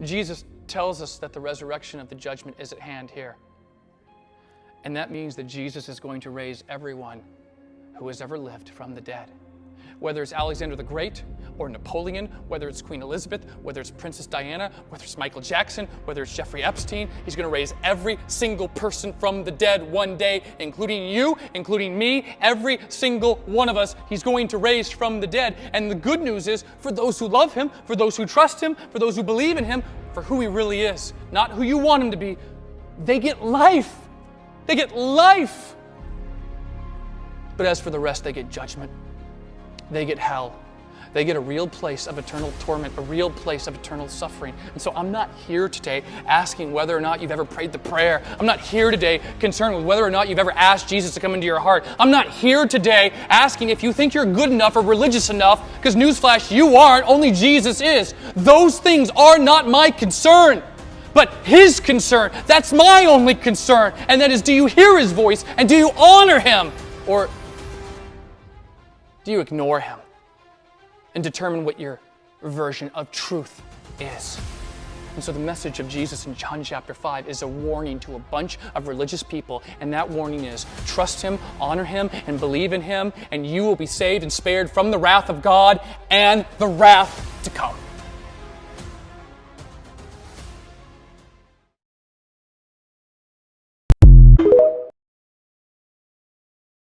Jesus tells us that the resurrection of the judgment is at hand here. And that means that Jesus is going to raise everyone who has ever lived from the dead. Whether it's Alexander the Great or Napoleon, whether it's Queen Elizabeth, whether it's Princess Diana, whether it's Michael Jackson, whether it's Jeffrey Epstein, he's going to raise every single person from the dead one day, including you, including me, every single one of us, he's going to raise from the dead. And the good news is, for those who love him, for those who trust him, for those who believe in him, for who he really is, not who you want him to be, they get life. They get life. But as for the rest, they get judgment. They get hell. They get a real place of eternal torment, a real place of eternal suffering. And so I'm not here today asking whether or not you've ever prayed the prayer. I'm not here today concerned with whether or not you've ever asked Jesus to come into your heart. I'm not here today asking if you think you're good enough or religious enough, because newsflash, you aren't, only Jesus is. Those things are not my concern, but his concern. That's my only concern. And that is, do you hear his voice and do you honor him? Or do you ignore him and determine what your version of truth is? And so the message of Jesus in John chapter 5 is a warning to a bunch of religious people. And that warning is, trust him, honor him, and believe in him, and you will be saved and spared from the wrath of God and the wrath